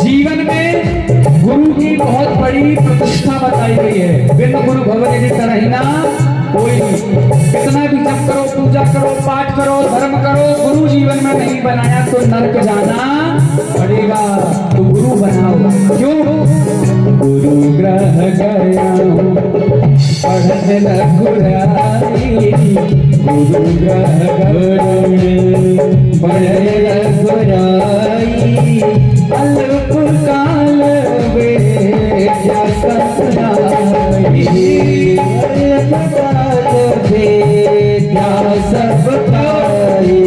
जीवन में गुरु की बहुत बड़ी प्रतिष्ठा बताई गई है। बिन गुरु भवन तरह ना कोई नहीं। कितना भी जप करो, पूजा करो, पाठ करो, धर्म करो, गुरु जीवन में नहीं बनाया तो नरक जाना पड़ेगा। तो गुरु बनाओ। क्यों? गुरु ग्रह गया पढ़ने रघुराई, गुरु ग्रह पढ़ने रघुराई, अल्प काल वे सपनाई, अल्प काल वे सब पाई।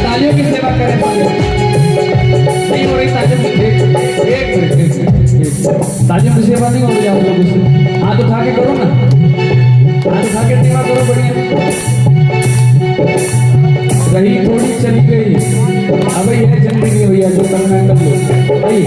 तालियों की सेवा करें। नहीं हो रही तालियों की सेवा नहीं हो रही आप लोगों से। हाथ उठा के करो ना, हाथ उठा के सेवा करो। बढ़िया रही थोड़ी चली गई, अब यह जिंदगी भैया जो करना कर लो भाई।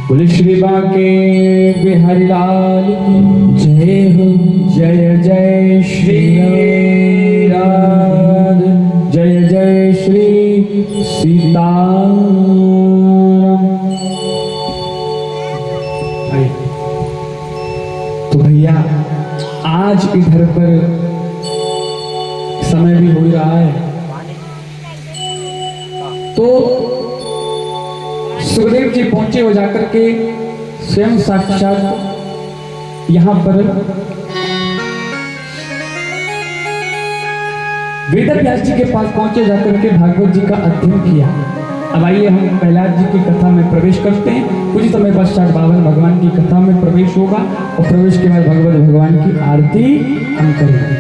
बोले श्री बांके बिहारी लाल की जय हो। जय जय श्री राधे, जय जय श्री सीताराम। तो भैया आज इधर पर समय भी हो रहा है, तो सुखदेव जी पहुंचे हो जाकर के स्वयं साक्षात यहां पर वेदव्यास जी के पास पहुंचे, जाकर के भागवत जी का अध्ययन किया। अब आइए हम प्रहलाद जी की कथा में प्रवेश करते हैं। कुछ समय पश्चात बावन भगवान की कथा में प्रवेश होगा और प्रवेश के बाद भगवत भगवान की आरती हम करेंगे।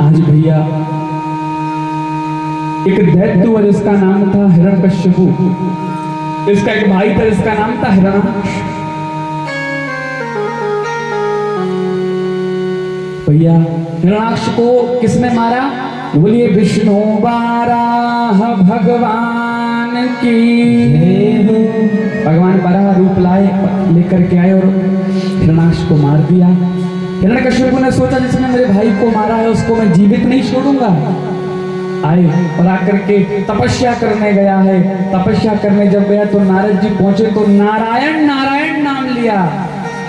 आज भैया एक दैत्य और इसका नाम था हिरण्यकश्यपु। इसका एक भाई था, इसका नाम था हिरण्याक्ष। भैया हिरण्याक्ष को किसने मारा? बोलिए विष्णु बाराह भगवान की। भगवान बारह रूप लाए, लेकर के आए और हिरण्याक्ष को मार दिया। हिरण्यकश्यपु ने सोचा जिसने मेरे भाई को मारा है उसको मैं जीवित नहीं छोड़ूंगा। आए और आकर के तपस्या करने गया है। तपस्या करने जब गया तो नारद जी पहुंचे तो नारायण नारायण नाम लिया,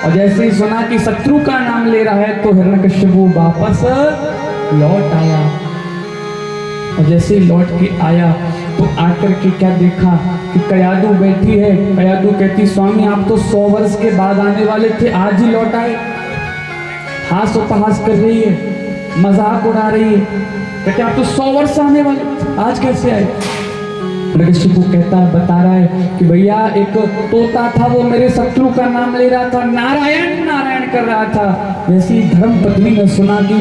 और जैसे ही सुना कि शत्रु का नाम ले रहा है तो हिरण्यकश्यपु वापस लौट आया। और जैसे ही लौट के आया तो आकर के क्या देखा कि कयादू बैठी है। कयादू कहती स्वामी आप तो 100 वर्ष के बाद आने वाले थे, आज ही लौट आए। हास उपहास कर रही है, मजाक उड़ा रही है, कहते आप तो 100 वर्ष आने वाले, आज कैसे आए? हिरण्यकश्यपु कहता है, बता रहा है कि भैया एक तोता था, वो मेरे शत्रु का नाम ले रहा था, नारायण नारायण कर रहा था। वैसी धर्म पत्नी ने सुना कि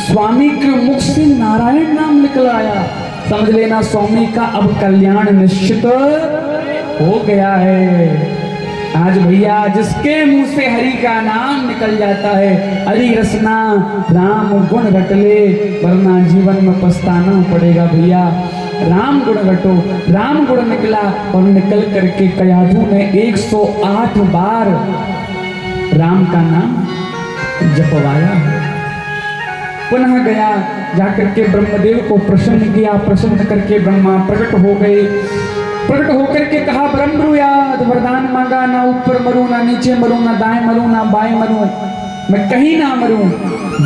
स्वामी के मुख से नारायण नाम निकल आया, समझ लेना स्वामी का अब कल्याण निश्चित हो गया है। आज भैया जिसके मुंह से हरि का नाम निकल जाता है, हरि रसना राम गुण रट ले, वरना जीवन में पछताना पड़ेगा। भैया राम गुण रटो। राम गुण निकला और निकल करके कयाधु ने 108 बार राम का नाम जपवाया। पुनः गया, जाकर के ब्रह्मदेव को प्रसन्न किया। प्रसन्न करके ब्रह्मा प्रकट हो गए। प्रकट होकर के कहा ब्रह्मयाद वरदान मांगा, ना ऊपर मरू ना नीचे मरू ना दाएं मरू ना बाएं मरू, मैं कहीं ना मरूं,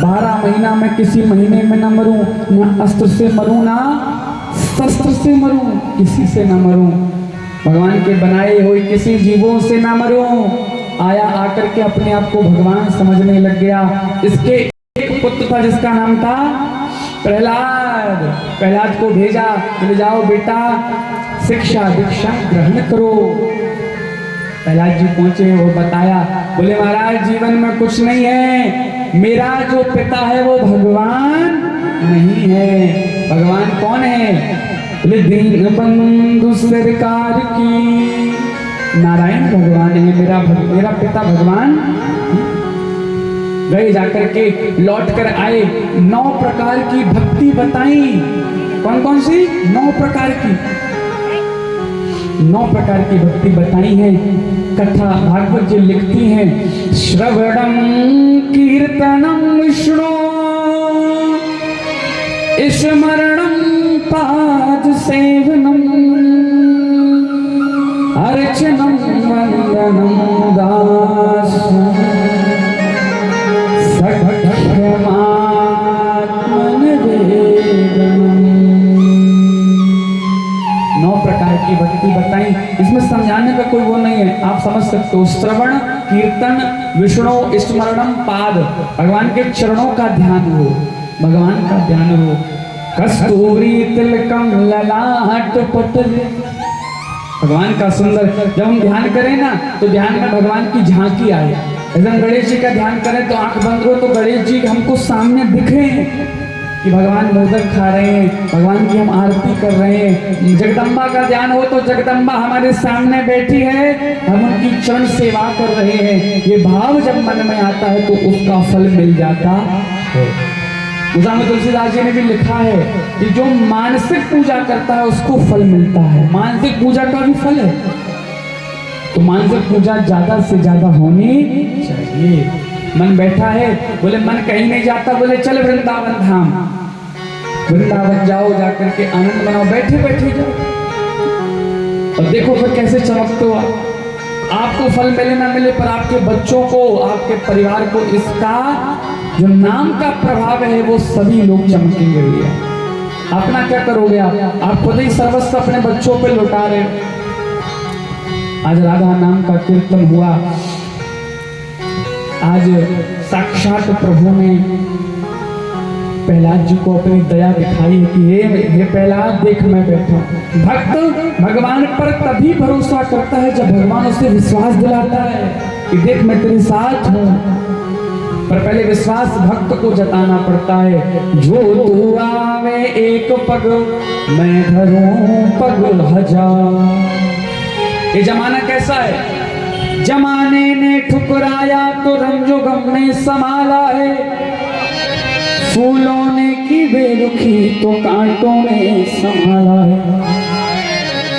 12 महीना मैं किसी महीने में ना मरूं, ना अस्त्र से मरूं ना शस्त्र से मरूं, किसी से ना मरूं, भगवान के बनाए हुए किसी जीवों से ना मरूं। आया आकर के अपने आप को भगवान समझने लग गया। इसके एक पुत्र था जिसका नाम था प्रहलाद। प्रहलाद को भेजा, बोले जाओ बेटा शिक्षा दीक्षा ग्रहण करो। प्रहलाद जी पहुंचे और बताया, बोले महाराज जीवन में कुछ नहीं है, मेरा जो पिता है वो भगवान नहीं है। भगवान कौन है? बोले दीन बंधु सरकार की नारायण भगवान है मेरा पिता भगवान। गए जाकर के लौट कर आए, 9 प्रकार की भक्ति बताई। कौन कौन सी? 9 प्रकार की 9 प्रकार की भक्ति बताई है। कथा भागवत जी लिखती हैं, श्रवणम कीर्तनम विष्णु स्मरणम पाद सेवनम अर्चनम वंदनम दास की भक्ति बताई। इसमें समझाने का कोई वो नहीं है, आप समझ सकते हो। श्रवण कीर्तन विष्णु स्मरणम पाद, भगवान के चरणों का ध्यान हो, भगवान का ध्यान हो। कस्तूरी तिलकम ललाट पटले, भगवान का सुंदर, जब हम ध्यान करें ना तो ध्यान में भगवान की झांकी आए। यदि हम गणेश जी का ध्यान करें तो आंख बंद हो तो गणेश जी हमको सामने दिखे कि भगवान मोदक खा रहे हैं, भगवान की हम आरती कर रहे हैं। जगदम्बा का ध्यान हो तो जगदम्बा हमारे सामने बैठी है, हम उनकी चरण सेवा कर रहे हैं। ये भाव जब मन में आता है तो उसका फल मिल जाता है। गोस्वामी तुलसीदास जी ने भी लिखा है कि जो मानसिक पूजा करता है उसको फल मिलता है। मानसिक पूजा का भी फल है, तो मानसिक पूजा ज्यादा से ज्यादा होनी चाहिए। मन बैठा है, बोले मन कहीं नहीं जाता, बोले चल वृंदावन धाम, वृंदावन जाओ, जाकर के आनंद मनाओ, बैठे बैठे जाओ और देखो फिर कैसे चमकते हो। आपको फल मिले ना मिले, पर आपके बच्चों को, आपके परिवार को इसका जो नाम का प्रभाव है वो सभी लोग चमकेंगे। भैया अपना क्या करोगे? आप खुद ही सर्वस्व अपने बच्चों पे लुटा रहे हो। आज राधा नाम का कीर्तन हुआ, आज साक्षात प्रभु ने प्रहलाद जी को अपनी दया दिखाई कि हे प्रहलाद देख मैं बैठा। भक्त भगवान पर तभी भरोसा करता है जब भगवान उसे विश्वास दिलाता है कि देख मैं तेरे साथ हूँ। पर पहले विश्वास भक्त को जताना पड़ता है। जो तू आवे एक पग मैं धरूं पग हजार। ये जमाना कैसा है? जमाने ने ठुकराया तो रंजो गम ने संभाला है, फूलों ने की बेरुखी तो कांटों ने संभाला है।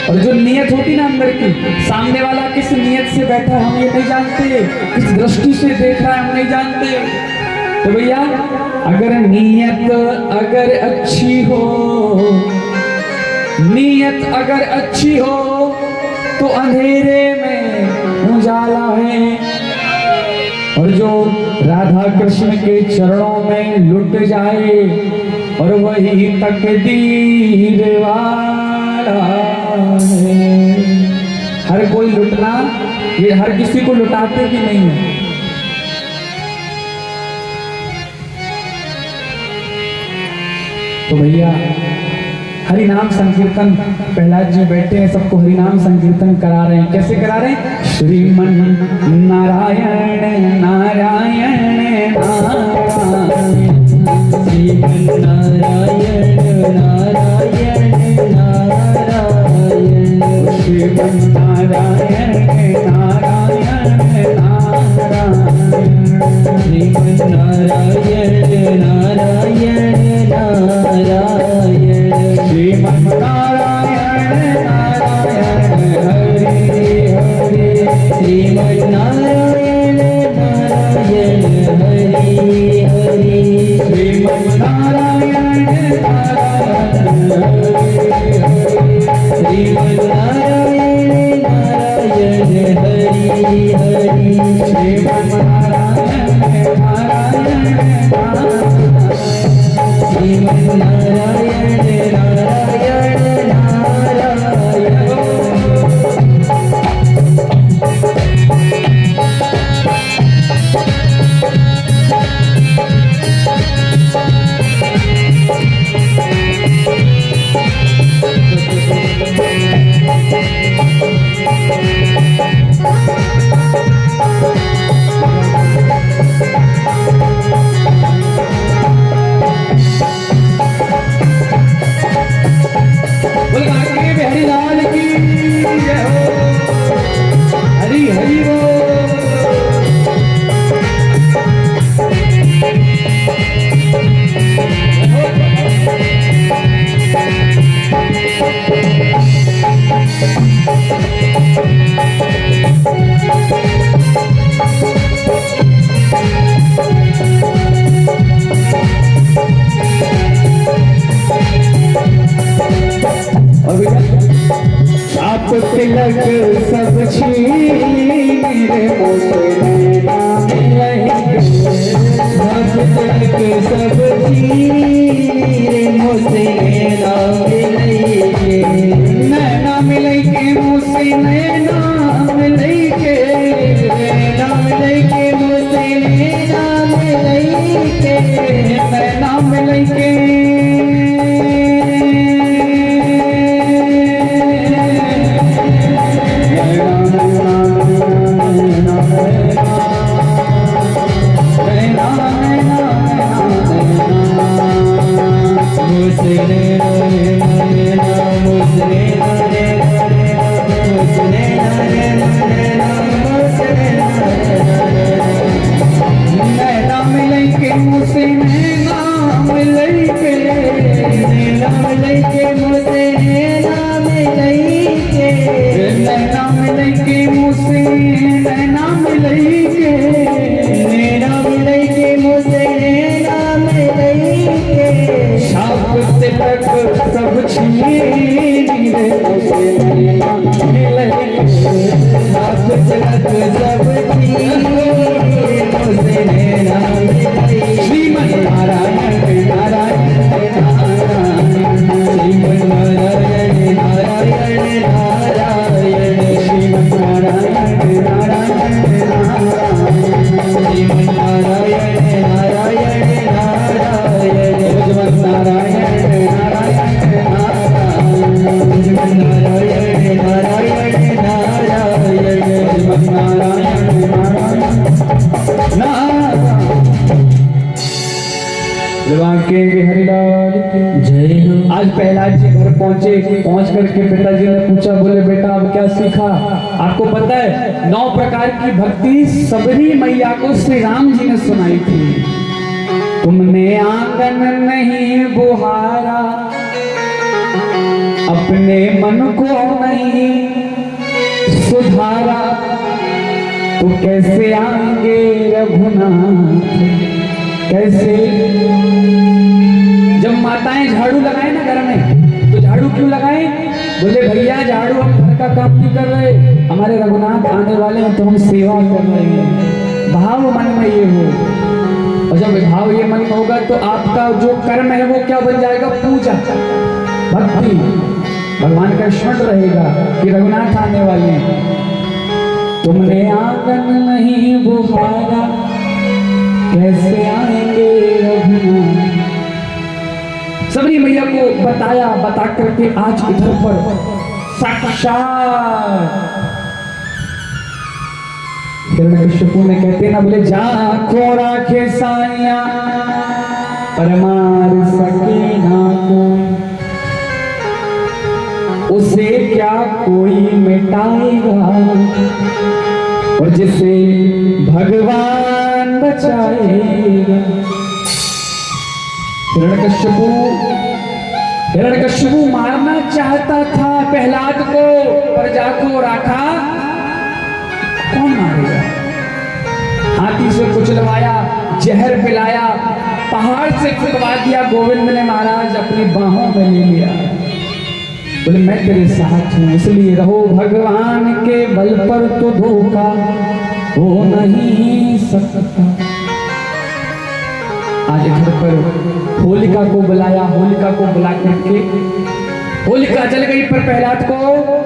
और जो नियत होती ना अंदर की, सामने वाला किस नियत से बैठा है हम ये नहीं जानते, किस दृष्टि से देख रहा है हम नहीं जानते। तो भैया अगर नियत अगर अच्छी हो, नियत अगर अच्छी हो तो अंधेरे में उजाला है। और जो राधा कृष्ण के चरणों में लुट जाए और वही तकदीर वाला है। हर कोई लुटना, ये हर किसी को लुटाते भी नहीं है। तो भैया हरि नाम संकीर्तन, प्रहलाद जी बैठे हैं, सबको हरि नाम संकीर्तन करा रहे हैं। कैसे करा रहे हैं? श्रीमन नारायण नारायण नारायण, श्रीमन नारायण नारायण नारायण, श्रीमन नारायण नारायण नारायण, श्रीमन नारायण नारायण नारायण, श्रीमन नारायण नारायण हरे हरे, श्रीमन नारायण नारायण हरे हरे, श्रीमन नारायण नारायण हरे हरे, श्रीमन नारायण नारायण हरे हरे, श्रीमन नारायण नारायण श्रीमन्नारायण नारायण नारायण। आप तिलक सब छीन रे मोसे नाम लहेंगे। आप तिलक सब छीन रे मोसे नाम लहेंगे। नैना मिलेंगे मोसे नैना मिलेंगे। नैना मिलेंगे मोसे नैना मिलेंगे। नैना मिलेंगे सब छीन रे मोसे नैना मिलेंगे। आप तिलक सब छीन रे मोसे नैना मिलेंगे। श्रीमन्नारायण नारायण नारायण श्रीमन्नारायण नारायण नारायण श्रीमन्नारायण नारायण नारायण श्रीमन्नारायण नारायण नारायण श्रीमन्नारायण हरिलाल जय हो। आज प्रहलाद जी घर पहुंचे। पहुंच करके पिताजी ने पूछा, बोले बेटा अब क्या सीखा? आपको पता है 9 प्रकार की भक्ति सबरी मैया को श्री राम जी ने सुनाई थी। तुमने आंगन नहीं बुहारा, अपने मन को नहीं सुधारा, तो कैसे आएंगे रघुनाथ? कैसे? जब माताएं झाड़ू लगाए ना घर में, तो झाड़ू क्यों लगाए? बोले भैया झाड़ू हम घर का काम नहीं कर रहे, हमारे रघुनाथ आने वाले हैं तो हम सेवा कर रहे हैं। भाव मन में ये हो, और जब भाव ये मन में होगा तो आपका जो कर्म है वो क्या बन जाएगा? पूजा, भक्ति, भगवान का स्मरण रहेगा कि रघुनाथ आने वाले हैं। तुमने आंगन नहीं बुहारा, कैसे आएंगे रघुनाथ? सबरी मैया को बताया, बता करके आज इधर पर साक्षात हिरण्यकश्यपु ने कहते ना, बोले जा खोरा के साइया पर मार सके ना कोई, उसे क्या कोई मिटाएगा, और जिसे भगवान बचाएगा। हिरण्यकश्यपु मारना चाहता था प्रहलाद को, प्रजा को राखा कौन मारेगा? हाथी से कुचलवाया, जहर पिलाया, पहाड़ से फुकवा दिया। गोविंद ने महाराज अपनी बाहों में ले लिया, बोले मैं तेरे साथ हूं, इसलिए रहो। भगवान के बल पर तो धोखा हो नहीं सकता। आज इधर पर होलिका को बुलाया, होलिका को बुला करके होलिका जल गई, पर प्रहलाद को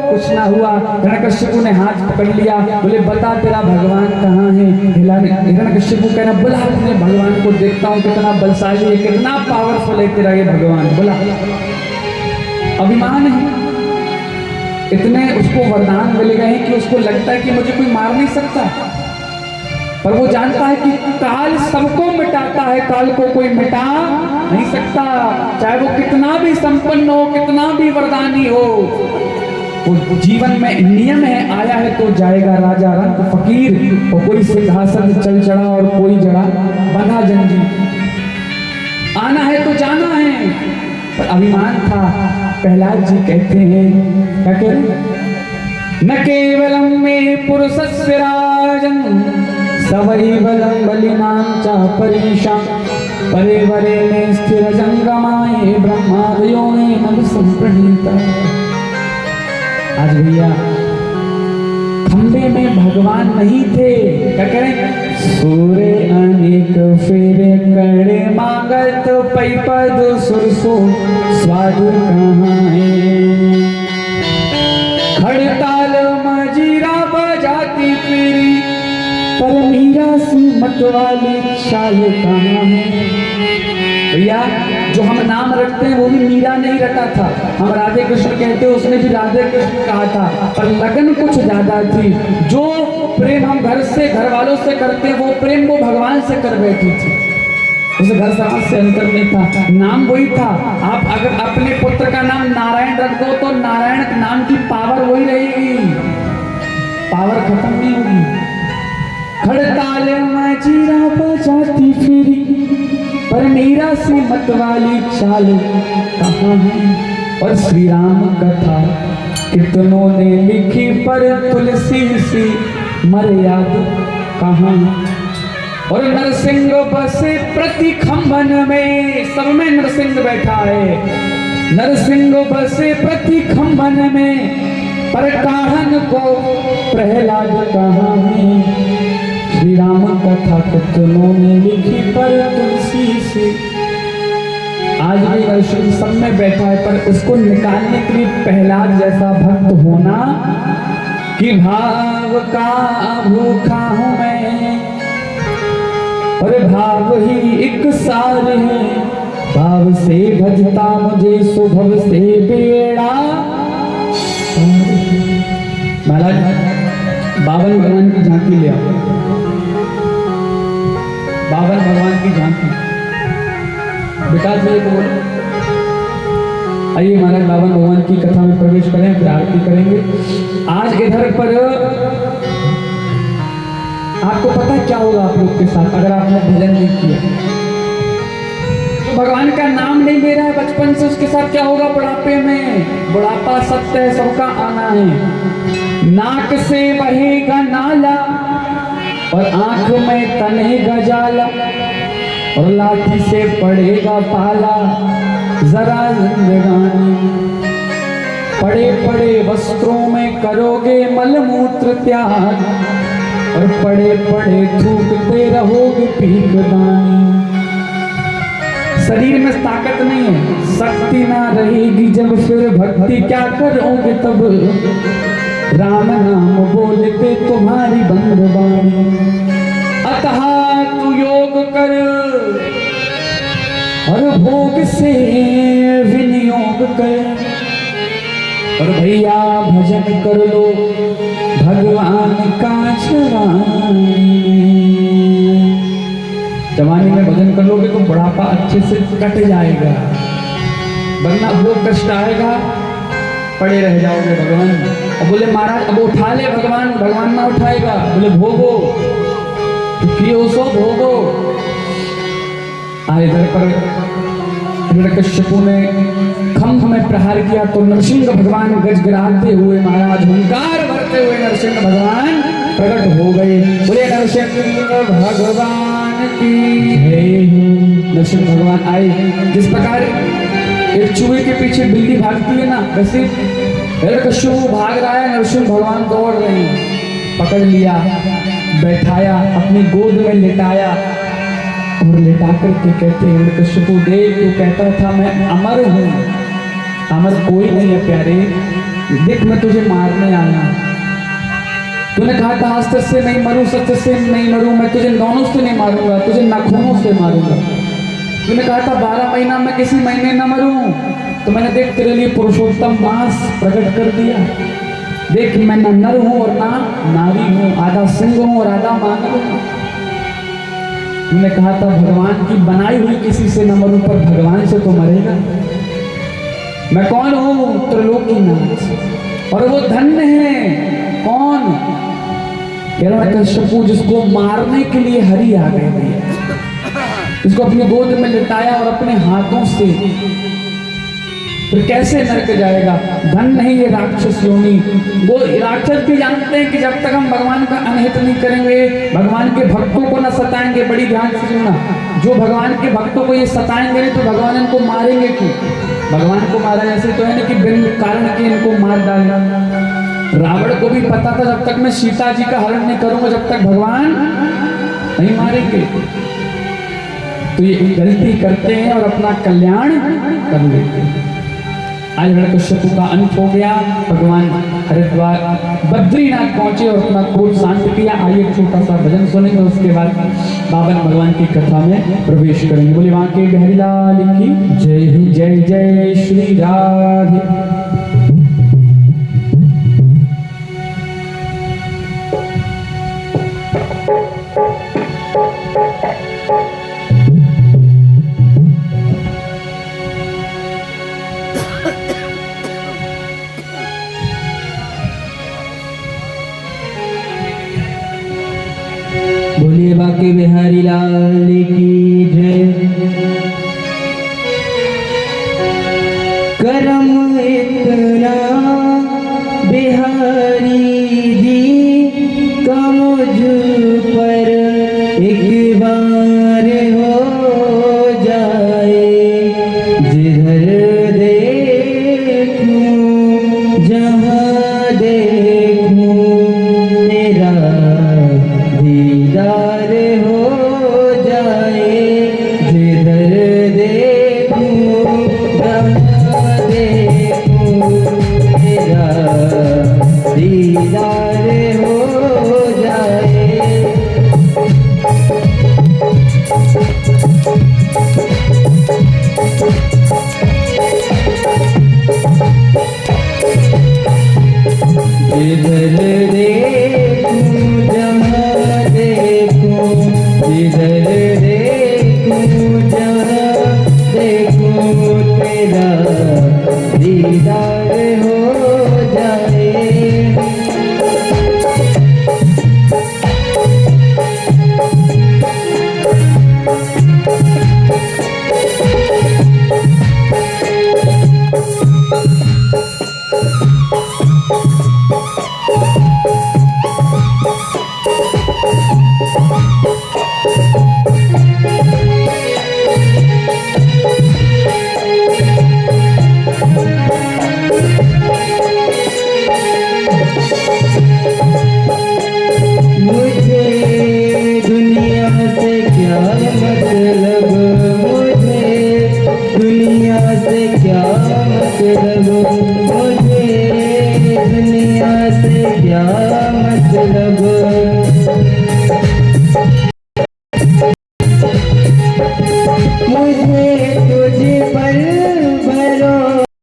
कुछ ना हुआ। हिरण्यकशिपु ने हाथ पकड़ लिया, बोले बता तेरा भगवान कहाँ है। हिरण्यकशिपु कह रहा बुला अपने भगवान को, देखता हूँ कितना बलशाली है, कितना पावरफुल है तेरा ये भगवान, बुला। अभिमान है, इतने उसको वरदान मिल गए कि उसको लगता है कि मुझे कोई मार नहीं सकता, पर वो जानता है कि काल सबको मिटाता है, काल को कोई मिटा नहीं सकता, चाहे वो कितना भी संपन्न हो, कितना भी वरदानी हो। वो जीवन में नियम है, आया है तो जाएगा, राजा रंग फकीर, और कोई सिंहासन चल चढ़ा और कोई जड़ा बंधा जंजीर। आना है तो जाना है, पर अभिमान था। प्रहलाद जी कहते हैं, क्या कह रहे, न केवलम में पुरुषस्य राजन सवैवलं बलिनां च परेषां परे वरे में स्थिर जंगमाए ब्रह्मादयो ने नभ संप्रणीता। आज भैया खंबे में भगवान नहीं थे, क्या कह रहे, सूर्य अनेक फेरे कड़े मांगत पैपद सुरसो स्वाद कहाँ है। खड़ताल मजीरा बजाती फिरी पर मीरा सी मतवाली शाल कहाँ है। भैया जो हम नाम रखते हैं वो भी मीरा नहीं रखा था, हम राधे कृष्ण कहते हैं, उसने भी राधे कृष्ण कहा था, पर लगन कुछ ज्यादा थी। जो प्रेम हम घर से, घर वालों से करते हैं, वो प्रेम वो भगवान से कर बैठी थी, उसे घर समाज से अंतर नहीं था, नाम वही था। आप अगर अपने पुत्र का नाम नारायण रख दो तो नारायण नाम की पावर वही रहेगी, पावर खत्म नहीं होगी। खड़ताल मजीरा बजाती फिरी पर मीरा सी मतवाली चाल कहाँ है। और श्री राम कथा कितनों ने लिखी पर तुलसी सी मर्यादा कहाँ। और नरसिंह बसे प्रति खंभन में, सब में नरसिंह बैठा है, नरसिंह बसे प्रति खंभन में पर काहन को प्रहलाद कहाँ है। श्री राम कथा कितनों ने लिखी पर तुलसी से। आज भी नरसिंह सब में बैठा है, पर उसको निकालने के लिए प्रहलाद जैसा भक्त होना कि भाव का भूखा हूं मैं, और भाव ही एक सार है, भाव से भजता मुझे सुभव से बेड़ा। महाराज बावन भगवान की झांकी ले आओ, बावन भगवान की झांकी। विकास भाई को बोलो, आइए महाराज बावन भगवान की कथा में प्रवेश करें, फिर आरती करेंगे। आज इधर पर आपको पता क्या होगा आप लोग के साथ अगर आपने भजन नहीं किया, तो भगवान का नाम नहीं ले रहा है बचपन से, उसके साथ क्या होगा बुढ़ापे में। बुढ़ापा सत्य है, सबका आना है। नाक से बहेगा नाला और आंख में तनेगा जाला, और लाठी से पड़ेगा पाला जरा जिंदगानी। पड़े पड़े वस्त्रों में करोगे मलमूत्र त्याग, और पड़े पड़े थूकते रहोगे पीकदानी। शरीर में ताकत नहीं है, शक्ति ना रहेगी जब, फिर भक्ति क्या करोगे तब। राम नाम बोलते तुम्हारी बंदवानी। अतः तू योग कर और भोग से विनियोग कर, और भैया भजन कर लो भगवान का जवानी में भजन कर लोगे तो बुढ़ापा अच्छे से कट जाएगा, वरना वो कष्ट आएगा, पड़े रह जाओगे भगवान। अब बोले महाराज अब उठा ले भगवान, भगवान ना उठाएगा। बोले भोगो, कियो सो भोगो। इधर पर हिरण्यकशिपु ने खंभ में प्रहार किया तो नरसिंह भगवान गजगराते हुए, महाराज हुंकार भरते हुए नरसिंह भगवान प्रकट हो गए। बोले नरसिंह भगवान की जय। नरसिंह भगवान आए, जिस प्रकार एक चूहे के पीछे बिल्ली भागती है ना, वैसे हिरण्यकशिपु भाग रहा है, नरसिंह भगवान दौड़ रहे हैं। पकड़ लिया, बैठाया, अपनी गोद में लिटाया और लिटा करके कहते हैं हिरण्यकश्यपु देख, तू कहता था मैं अमर हूं, अमर कोई नहीं है प्यारे, देख मैं तुझे मारने आया। तूने कहा था अस्त्र से नहीं मरूं, सत्य से नहीं मरूं, मैं तुझे दोनों से नहीं मारूंगा, तुझे नाखूनों से मारूंगा। तूने कहा था 12 महीना में किसी महीने न मरूं, तो मैंने देख तेरे लिए पुरुषोत्तम मास प्रकट कर दिया। देख मैं ना नर हूं और ना नारी हूं, आधा सिंह हूं और आधा मानव हूं। तूने कहा था भगवान की बनाई हुई किसी से न मरूं, पर भगवान से तो मरेगा। मैं कौन हूं? त्रिलोकीनाथ, और वो धन्य है कौन? हिरण्यकश्यपु, जिसको मारने के लिए हरि आ गए, इसको अपनी गोद में लिटाया और अपने हाथों से, फिर कैसे नरक जाएगा? धन नहीं ये राक्षस योनि। वो राक्षस भी जानते हैं कि जब तक हम भगवान का अनहित नहीं करेंगे, भगवान के भक्तों को न सताएंगे। बड़ी ध्यान से सुनना, जो भगवान के भक्तों को ये सताएंगे नहीं तो भगवान इनको मारेंगे क्यों? भगवान को मारा ऐसे तो है ना कि बिन कारण के इनको मार डाला। रावण को भी पता था जब तक मैं सीता जी का हरण नहीं करूंगा, जब तक भगवान नहीं मारेंगे। तो ये गलती करते हैं और अपना कल्याण कर लेते हैं। आज हिरण्यकश्यपु का अंत हो गया। भगवान हरिद्वार बद्रीनाथ पहुंचे और अपना क्रोध शांत किया। आइए छोटा सा भजन सुनेंगे, उसके बाद बाबन भगवान की कथा में प्रवेश करेंगे। बोले वहां के बिहारी लाल की जय। जय जय श्री राधे। बोलिए बाके बिहारी लाल की जय। करम इतना बिहारी जी का मुझ पर एक बार हो जाए, जिधर देखूं जहाँ देखूं तेरा दीदार हो जाए, जिधर देखूं जहाँ देखूं तेरा दीदार हो जाए। जिधर देखूं जहाँ देखूं, जिधर देखूं जहाँ देखूं तेरा दीदार हो जाए। मुझे